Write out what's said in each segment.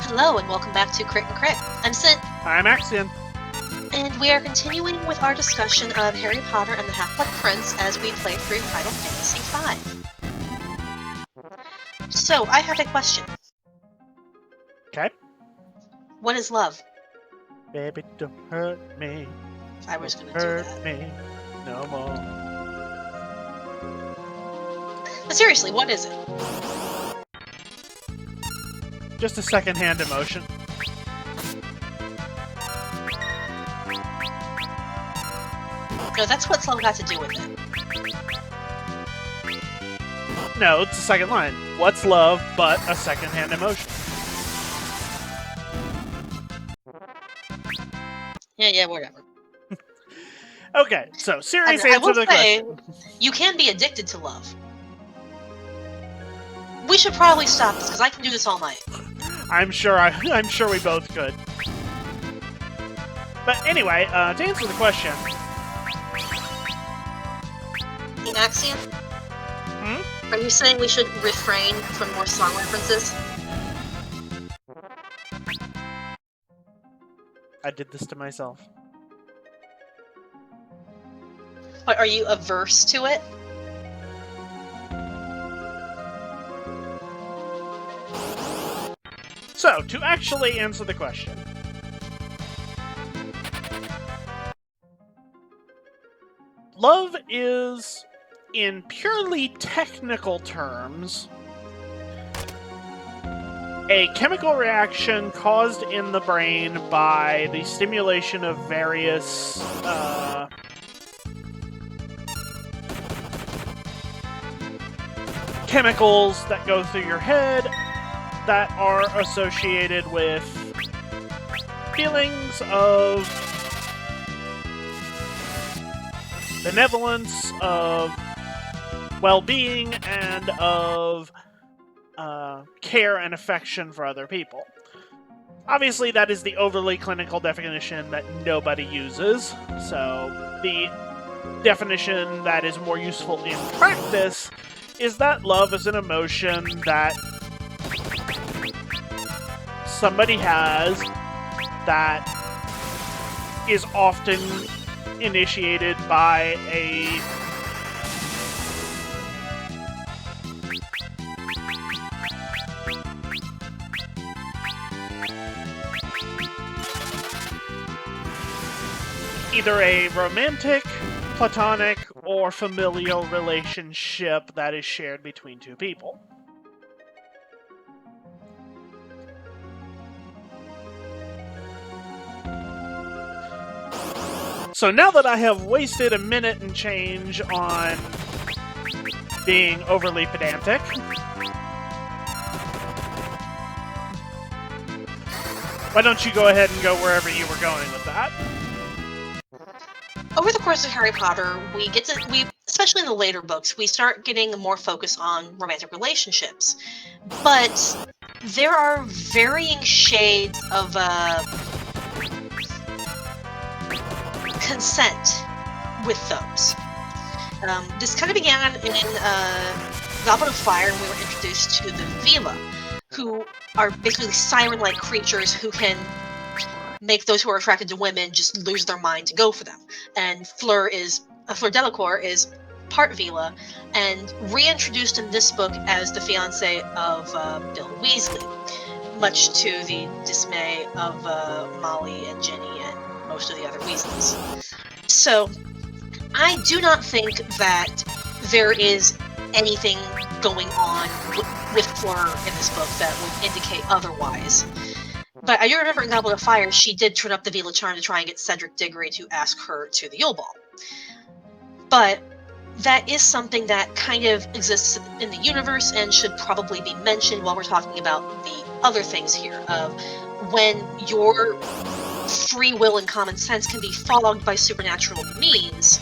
Hello and welcome back to Crit and Crit. I'm Scint, I'm Axion. and we are continuing with our discussion of Harry Potter and the Half-Blood Prince as we play through Final Fantasy V. So, I have a question. Okay. What is love? Baby, don't hurt me. I was going to do Hurt that. me no more. But seriously, what is it? Just a second-hand emotion. No, that's what's love got to do with it. No, it's the second line. What's love but a second-hand emotion? Yeah, whatever. Okay, so serious I answer will to the say, question. you can be addicted to love. We should probably stop this, because I can do this all night. I'm sure we both could. But anyway, to answer the question. In Axion? Are you saying we should refrain from more song references? I did this to myself. But are you averse to it? So, to actually answer the question. Love is, in purely technical terms, a chemical reaction caused in the brain by the stimulation of various chemicals that go through your head that are associated with feelings of benevolence, of well-being, and of care and affection for other people. Obviously, that is the overly clinical definition that nobody uses, so the definition that is more useful in practice is that love is an emotion that somebody has that is often initiated by a either a romantic, platonic, or familial relationship that is shared between two people. So now that I have wasted a minute and change on being overly pedantic, why don't you go ahead and go wherever you were going with that? Over the course of Harry Potter, especially in the later books, we start getting more focus on romantic relationships. But there are varying shades of consent with those. This kind of began in Goblet of Fire, and we were introduced to the Veela, who are basically siren-like creatures who can make those who are attracted to women just lose their mind to go for them. And Fleur Delacour is part Veela, and reintroduced in this book as the fiancé of Bill Weasley, much to the dismay of Molly and Ginny and most of the other Weasleys. So, I do not think that there is anything going on with Fleur in this book that would indicate otherwise. But I do remember in Goblet of Fire, she did turn up the Veela charm to try and get Cedric Diggory to ask her to the Yule Ball. But that is something that kind of exists in the universe and should probably be mentioned while we're talking about the other things here, of when your free will and common sense can be fogged by supernatural means,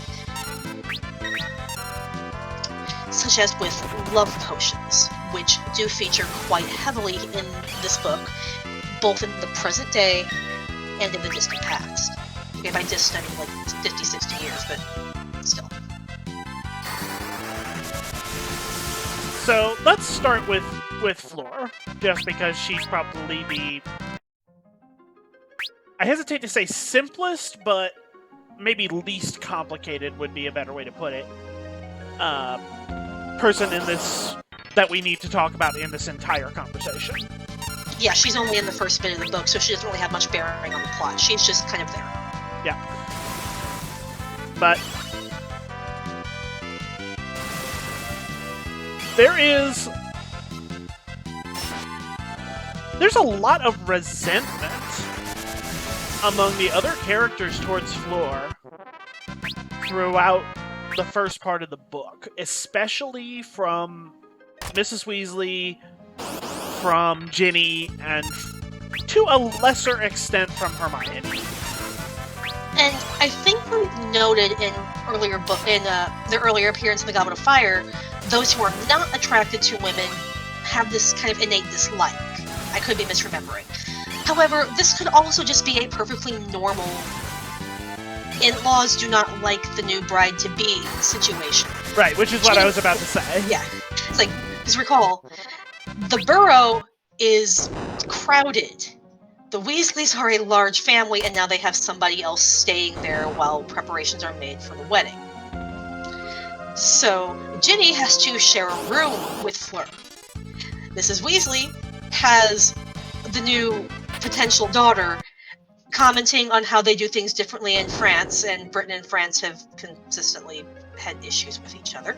such as with love potions, which do feature quite heavily in this book, both in the present day and in the distant past. Okay, by distant, I mean like 50, 60 years, but still. So let's start with with Fleur, just because she's probably the, I hesitate to say simplest, but maybe least complicated would be a better way to put it, person in this that we need to talk about in this entire conversation. Yeah, she's only in the first bit of the book, so she doesn't really have much bearing on the plot. She's just kind of there. Yeah. But there's a lot of resentment among the other characters towards Fleur throughout the first part of the book, especially from Mrs. Weasley, from Ginny, and to a lesser extent from Hermione. And I think we noted in their earlier appearance in the Goblet of Fire, those who are not attracted to women have this kind of innate dislike. I could be misremembering. However, this could also just be a perfectly normal in-laws do not like the new bride-to-be situation. Right, which is what I was about to say. Yeah. It's like, just recall, the Burrow is crowded. The Weasleys are a large family, and now they have somebody else staying there while preparations are made for the wedding. So, Ginny has to share a room with Fleur. Mrs. Weasley has the new potential daughter commenting on how they do things differently in France, and Britain and France have consistently had issues with each other.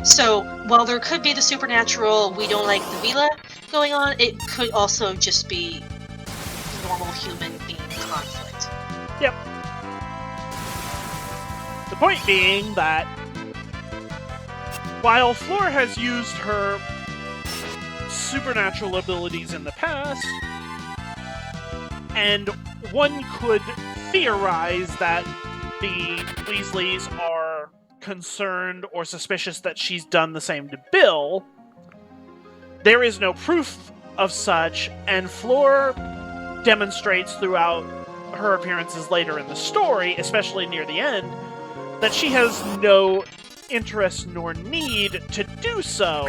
So, while there could be the supernatural, we don't like the Veela going on, it could also just be normal human being conflict. Yep. The point being that while Fleur has used her supernatural abilities in the past, and one could theorize that the Weasleys are concerned or suspicious that she's done the same to Bill, there is no proof of such, and Fleur demonstrates throughout her appearances later in the story, especially near the end, that she has no interest nor need to do so.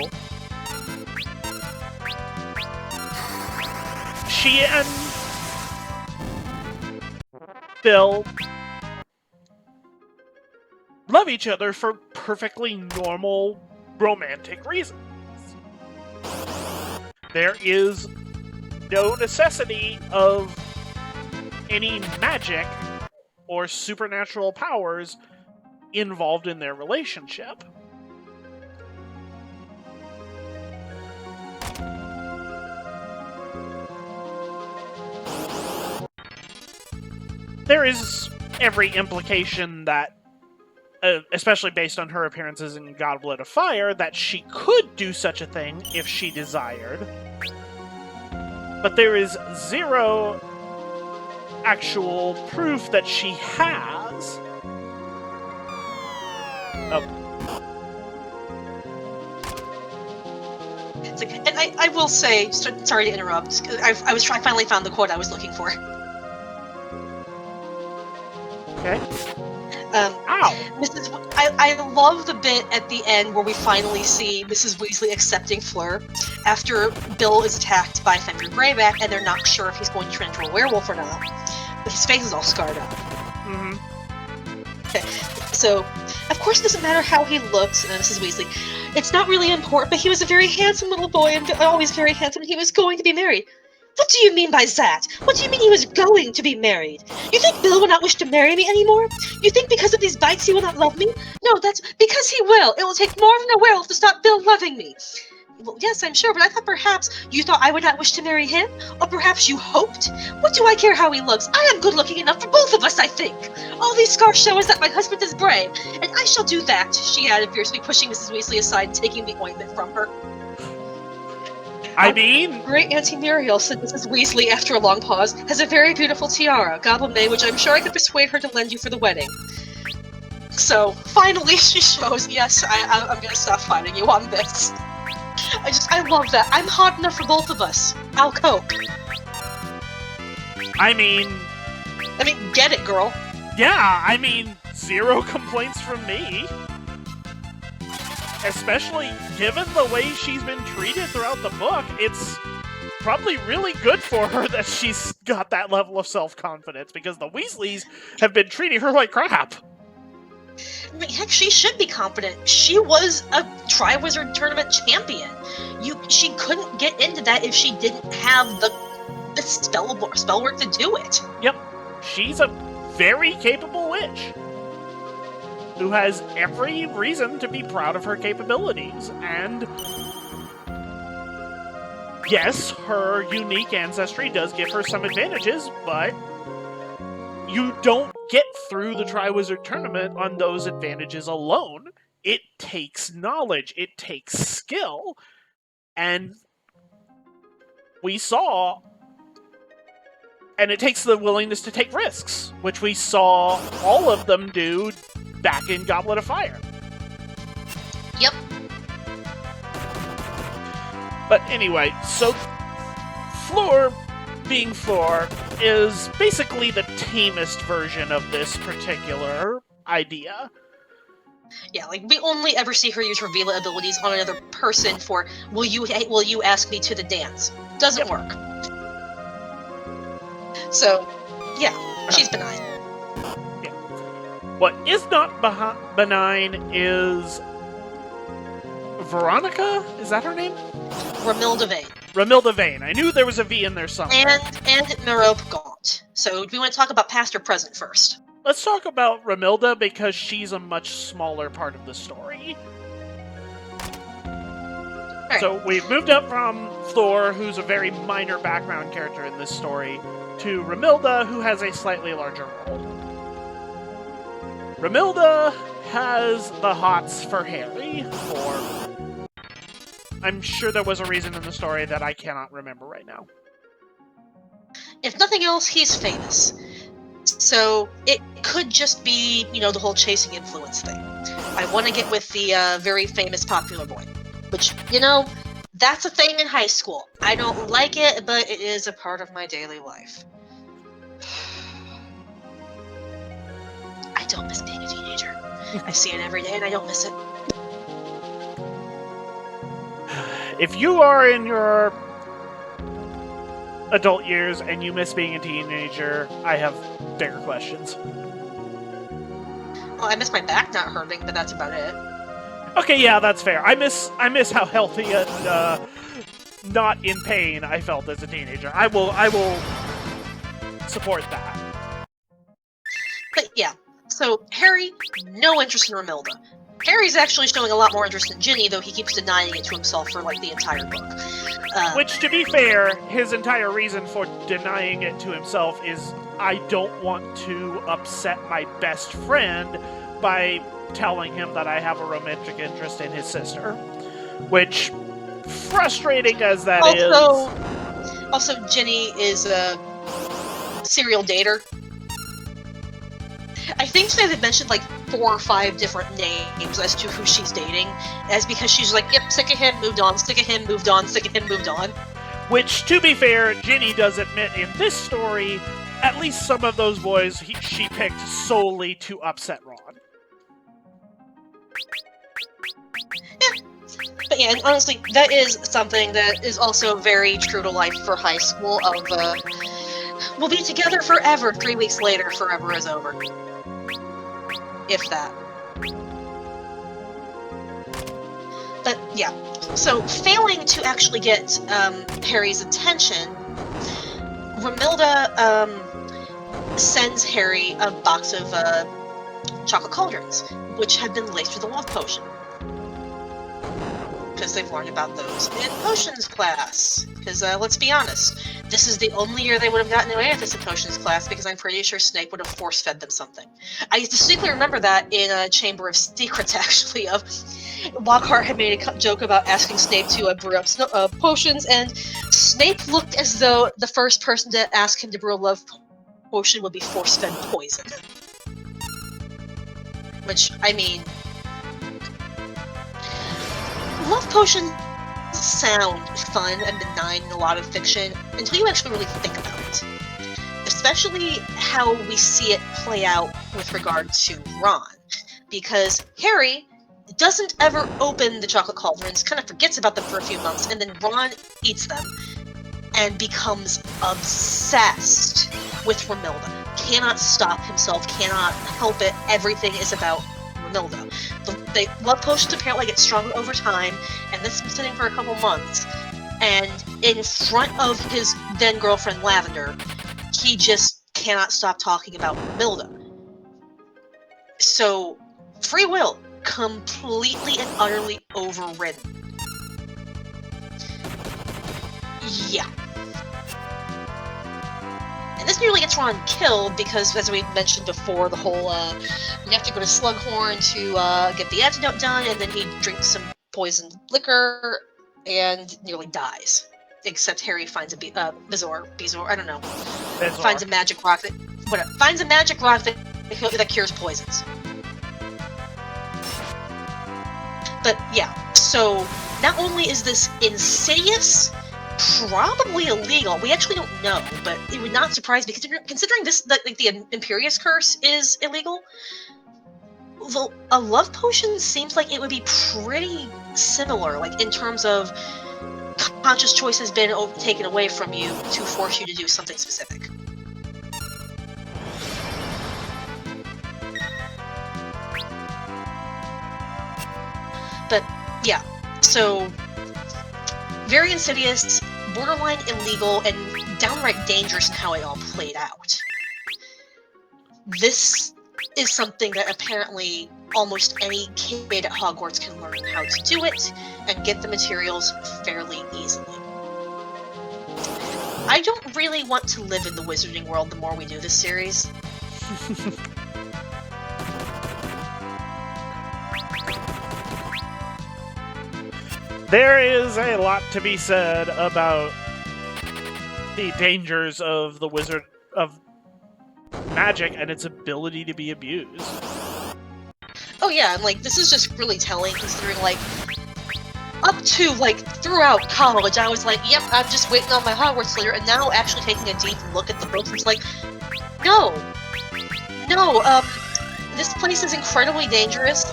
She and Bill love each other for perfectly normal romantic reasons. There is no necessity of any magic or supernatural powers involved in their relationship. There is every implication that, especially based on her appearances in Goblet of Fire, that she could do such a thing if she desired. But there is zero actual proof that she has. Oh. It's like, and I will say, sorry to interrupt, I finally found the quote I was looking for. Okay. I love the bit at the end where we finally see Mrs. Weasley accepting Fleur after Bill is attacked by Fenrir Greyback, and they're not sure if he's going to turn into a werewolf or not. But his face is all scarred up. Mm-hmm. Okay, so of course it doesn't matter how he looks, Mrs. Weasley. It's not really important, but he was a very handsome little boy, and always very handsome, and he was going to be married. What do you mean by that? What do you mean he was going to be married? You think Bill will not wish to marry me anymore? You think because of these bites he will not love me? No, that's because he will. It will take more than a werewolf to stop Bill loving me. Well, yes, I'm sure, but I thought perhaps you thought I would not wish to marry him? Or perhaps you hoped? What do I care how he looks? I am good-looking enough for both of us, I think. All these scars show us that my husband is brave, and I shall do that, she added fiercely, pushing Mrs. Weasley aside and taking the ointment from her. I mean... Great Auntie Muriel, said Mrs. Weasley after a long pause, has a very beautiful tiara, Goblin May, which I'm sure I could persuade her to lend you for the wedding. So, finally she shows, yes, I'm gonna stop fighting you on this. I love that. I'm hot enough for both of us. I'll cope. I mean, get it, girl. Yeah, I mean, zero complaints from me. especially given the way she's been treated throughout the book, it's probably really good for her that she's got that level of self-confidence, because the Weasleys have been treating her like crap. I mean, heck, she should be confident. She was a Triwizard Tournament champion. She couldn't get into that if she didn't have the spell work to do it. Yep. She's a very capable witch who has every reason to be proud of her capabilities. And yes, her unique ancestry does give her some advantages, but you don't get through the Triwizard Tournament on those advantages alone. It takes knowledge, it takes skill, and we saw, and it takes the willingness to take risks, which we saw all of them do back in Goblet of Fire. Yep. But anyway, so Fleur, being Fleur, is basically the tamest version of this particular idea. Yeah, like, we only ever see her use her Veela abilities on another person for, will you ask me to the dance? Doesn't work. So, yeah, she's benign. Yeah. What is not benign is Veronica? Is that her name? Romilda Vane. Romilda Vane. I knew there was a V in there somewhere. And Merope Gaunt. So, do we want to talk about past or present first? Let's talk about Romilda, because she's a much smaller part of the story. Right. So we've moved up from Fleur, who's a very minor background character in this story, to Romilda, who has a slightly larger role. Romilda has the hots for Harry, or I'm sure there was a reason in the story that I cannot remember right now. If nothing else, he's famous. So it could just be, the whole chasing influence thing. I want to get with the very famous popular boy. Which, that's a thing in high school. I don't like it, but it is a part of my daily life. I don't miss being a teenager. I see it every day and I don't miss it. If you are in your adult years and you miss being a teenager, I have bigger questions. Well, I miss my back not hurting, but that's about it. Okay, yeah, that's fair. I miss how healthy and not in pain I felt as a teenager. I will support that. But yeah, so Harry, no interest in Romilda. Harry's actually showing a lot more interest in Ginny, though he keeps denying it to himself for, the entire book. Which, to be fair, his entire reason for denying it to himself is, I don't want to upset my best friend by telling him that I have a romantic interest in his sister. Which, frustrating as that is... Also, Ginny is a serial dater. I think they had mentioned 4 or 5 different names as to who she's dating, as because she's like, yep, sick of him, moved on, sick of him, moved on, sick of him, moved on. Which, to be fair, Ginny does admit in this story, at least some of those boys she picked solely to upset Ron. Yeah. But yeah, and honestly, that is something that is also very true to life for high school of, we'll be together forever, 3 weeks later, forever is over. If that. But yeah, so failing to actually get Harry's attention, Romilda sends Harry a box of chocolate cauldrons, which have been laced with a love potion. Because they've learned about those in potions class. Because let's be honest, this is the only year they would have gotten away with this in potions class, because I'm pretty sure Snape would have force-fed them something. I distinctly remember that in Chamber of Secrets, actually, of Lockhart had made a joke about asking Snape to brew up potions, and Snape looked as though the first person to ask him to brew a love potion would be force-fed poison. Which, I mean... Love potions sound fun and benign in a lot of fiction until you actually really think about it. Especially how we see it play out with regard to Ron. Because Harry doesn't ever open the chocolate cauldrons, kind of forgets about them for a few months, and then Ron eats them and becomes obsessed with Romilda. Cannot stop himself, cannot help it. Everything is about Romilda. The love potions apparently get stronger over time, and this has been sitting for a couple months. And in front of his then girlfriend Lavender, he just cannot stop talking about Romilda. So, free will, completely and utterly overridden. Yeah. And this nearly gets Ron killed because, as we mentioned before, the whole, you have to go to Slughorn to get the antidote done, and then he drinks some poisoned liquor and nearly dies. Except Harry finds a Bezoar, I don't know. Bezoar. Finds a magic rock that cures poisons. But yeah, so not only is this insidious, probably illegal. We actually don't know, but it would not surprise me considering this, the Imperious Curse is illegal. A love potion seems like it would be pretty similar, like in terms of conscious choice has been taken away from you to force you to do something specific. But yeah, so very insidious, borderline illegal, and downright dangerous in how it all played out. This is something that apparently almost any kid at Hogwarts can learn how to do it and get the materials fairly easily. I don't really want to live in the wizarding world the more we do this series. There is a lot to be said about the dangers of the wizard of magic and its ability to be abused. Oh yeah, and like this is just really telling considering like up to like throughout college I was like, yep, I'm just waiting on my Hogwarts later, and now actually taking a deep look at the books, it's like, no, this place is incredibly dangerous.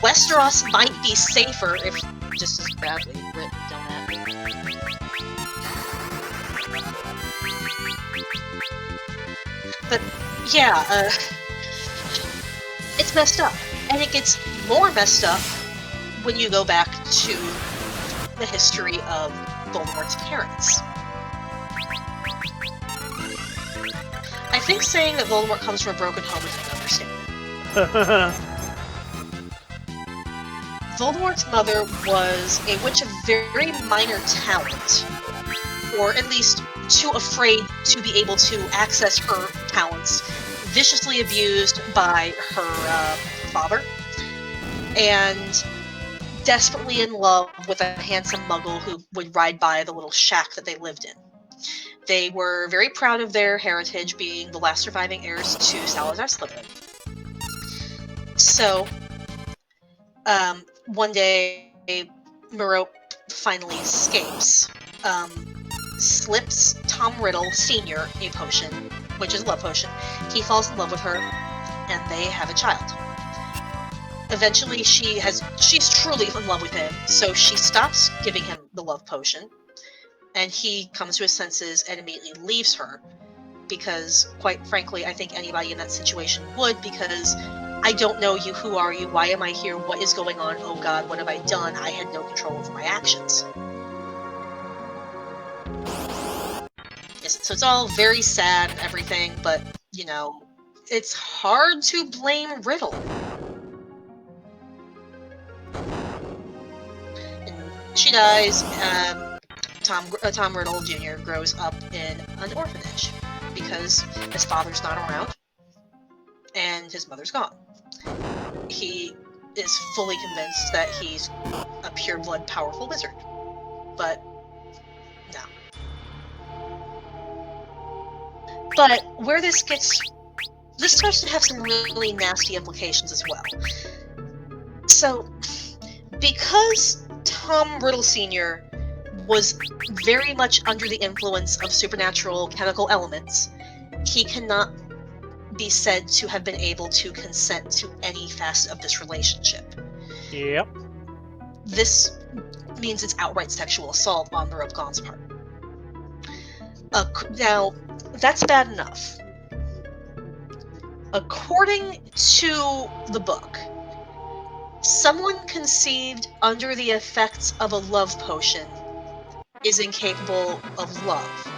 Westeros might be safer if just as badly written, don't at me. But yeah, it's messed up, and it gets more messed up when you go back to the history of Voldemort's parents. I think saying that Voldemort comes from a broken home is an understatement. Voldemort's mother was a witch of very minor talent, or at least too afraid to be able to access her talents, viciously abused by her father, and desperately in love with a handsome muggle who would ride by the little shack that they lived in. They were very proud of their heritage, being the last surviving heirs to Salazar Slytherin. So, one day, Merope finally escapes, slips Tom Riddle Sr. a potion, which is a love potion. He falls in love with her, and they have a child. Eventually, she's truly in love with him, so she stops giving him the love potion, and he comes to his senses and immediately leaves her, because, quite frankly, I think anybody in that situation would, because I don't know you, who are you, why am I here, what is going on, oh god, what have I done, I had no control over my actions. Yes, so it's all very sad and everything, but, you know, it's hard to blame Riddle. And she dies, Tom Riddle Jr. grows up in an orphanage, because his father's not around, and his mother's gone. He is fully convinced that he's a pure-blood powerful wizard, but no. But where this starts to have some really nasty implications as well. So, because Tom Riddle Sr. was very much under the influence of supernatural chemical elements, he cannot be said to have been able to consent to any facet of this relationship. Yep. This means it's outright sexual assault on Merope Gaunt's part. Now, that's bad enough. According to the book, someone conceived under the effects of a love potion is incapable of love.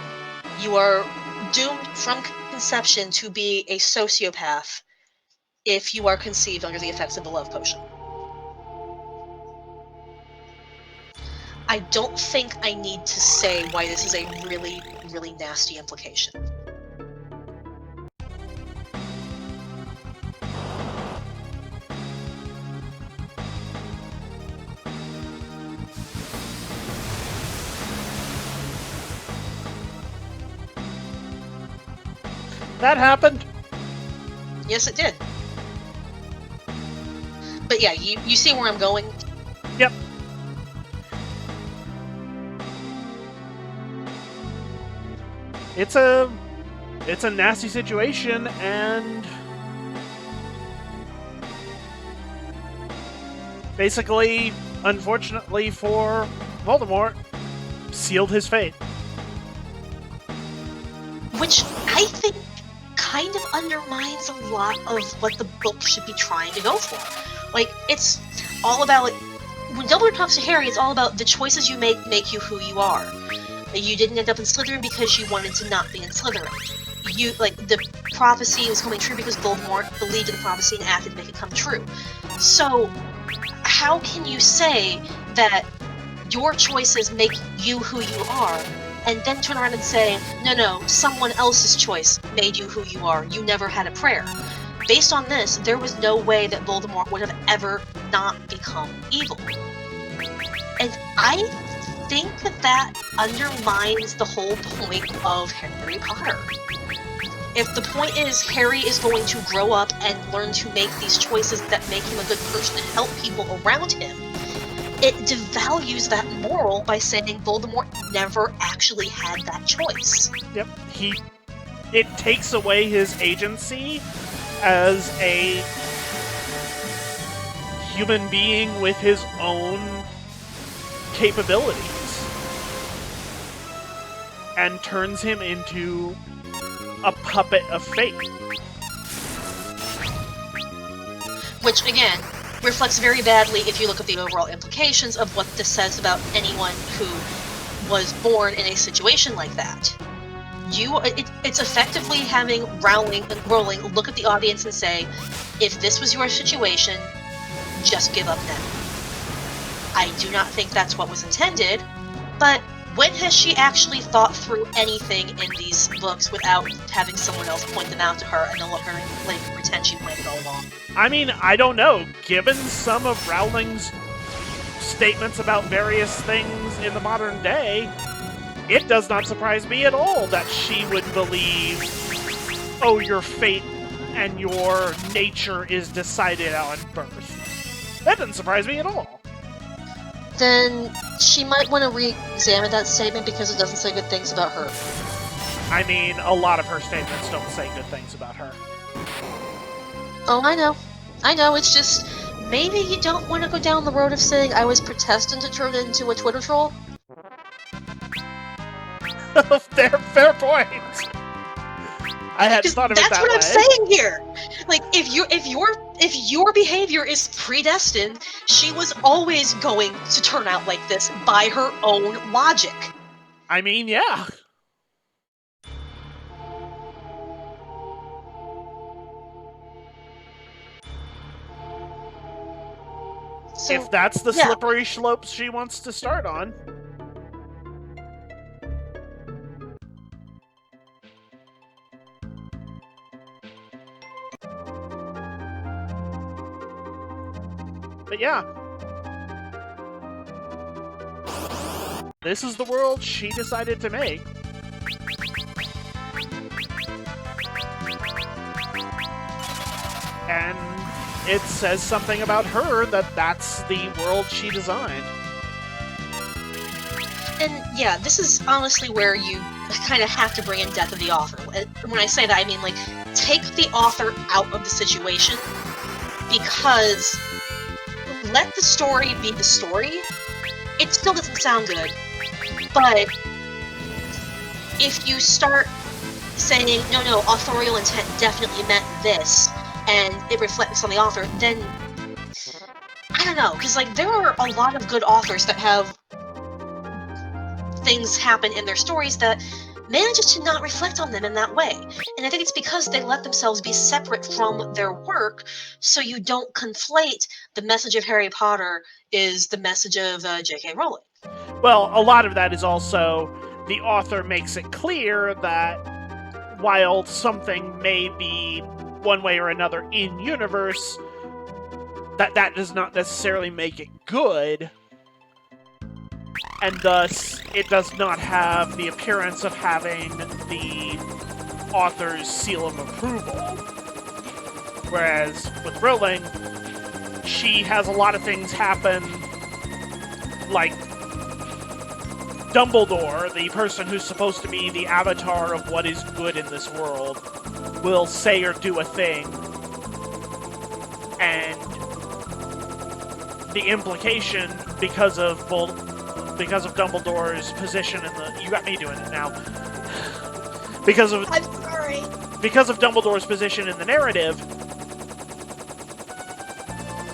You are doomed from conception to be a sociopath if you are conceived under the effects of a love potion. I don't think I need to say why this is a really, really nasty implication. That happened. Yes, it did. But yeah, you see where I'm going? Yep. It's a nasty situation, and basically, unfortunately for Voldemort, sealed his fate. Which I think kind of undermines a lot of what the book should be trying to go for. Like, it's all about, when Dumbledore talks to Harry, it's all about the choices you make you who you are. You didn't end up in Slytherin because you wanted to not be in Slytherin. The prophecy was coming true because Voldemort believed in the prophecy and acted to make it come true. So, how can you say that your choices make you who you are, and then turn around and say, no, someone else's choice made you who you are, you never had a prayer? Based on this, there was no way that Voldemort would have ever not become evil. And I think that undermines the whole point of Harry Potter. If the point is Harry is going to grow up and learn to make these choices that make him a good person and help people around him, it devalues that moral by saying Voldemort never actually had that choice. Yep. It takes away his agency as a human being with his own capabilities and turns him into a puppet of fate. Which, again, reflects very badly if you look at the overall implications of what this says about anyone who was born in a situation like that. It's effectively having Rowling look at the audience and say, if this was your situation, just give up now. I do not think that's what was intended, but when has she actually thought through anything in these books without having someone else point them out to her and then let her pretend she planned it all along? I mean, I don't know. Given some of Rowling's statements about various things in the modern day, it does not surprise me at all that she would believe, oh, your fate and your nature is decided on birth. That doesn't surprise me at all. Then she might want to re-examine that statement because it doesn't say good things about her. I mean, a lot of her statements don't say good things about her. Oh, I know, it's just, maybe you don't want to go down the road of saying I was protestant to turn into a Twitter troll? Fair point. I hadn't thought of it that way. That's what I'm saying here. Like, if your behavior is predestined, she was always going to turn out like this by her own logic. I mean, yeah. So, if that's the slippery slopes she wants to start on. But yeah. This is the world she decided to make. And it says something about her that that's the world she designed. And yeah, this is honestly where you kind of have to bring in death of the author. When I say that, I mean, like, take the author out of the situation, because let the story be the story, it still doesn't sound good. But if you start saying, no, authorial intent definitely meant this, and it reflects on the author, then I don't know, because like there are a lot of good authors that have things happen in their stories that manages to not reflect on them in that way. And I think it's because they let themselves be separate from their work, so you don't conflate the message of Harry Potter is the message of J.K. Rowling. Well, a lot of that is also the author makes it clear that while something may be one way or another in universe, that does not necessarily make it good, and thus it does not have the appearance of having the author's seal of approval. Whereas with Rowling, she has a lot of things happen, like Dumbledore, the person who's supposed to be the avatar of what is good in this world, will say or do a thing, and the implication, because of Dumbledore's position in the... You got me doing it now. I'm sorry. Because of Dumbledore's position in the narrative,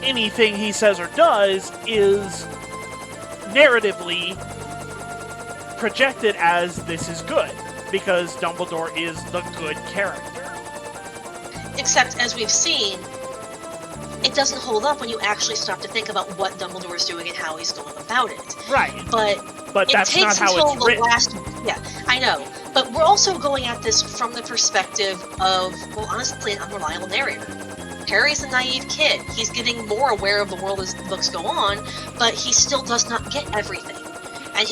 anything he says or does is narratively projected as this is good, because Dumbledore is the good character. Except, as we've seen, it doesn't hold up when you actually stop to think about what Dumbledore is doing and how he's going about it. Right. But that's not how it's written. Yeah, I know. But we're also going at this from the perspective of, well, honestly, an unreliable narrator. Harry's a naive kid. He's getting more aware of the world as the books go on, but he still does not get everything. And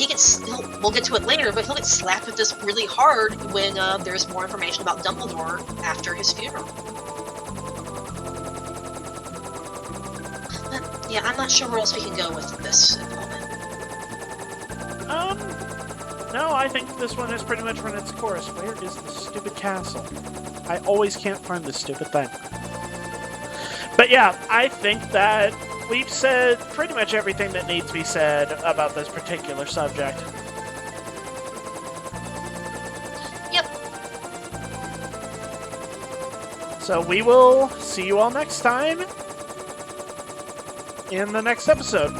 we'll get to it later, but he'll get slapped with this really hard when there's more information about Dumbledore after his funeral. But, yeah, I'm not sure where else we can go with this at the moment. No, I think this one has pretty much run its course. Where is the stupid castle? I always can't find this stupid thing. But yeah, I think that we've said pretty much everything that needs to be said about this particular subject. Yep. So we will see you all next time in the next episode.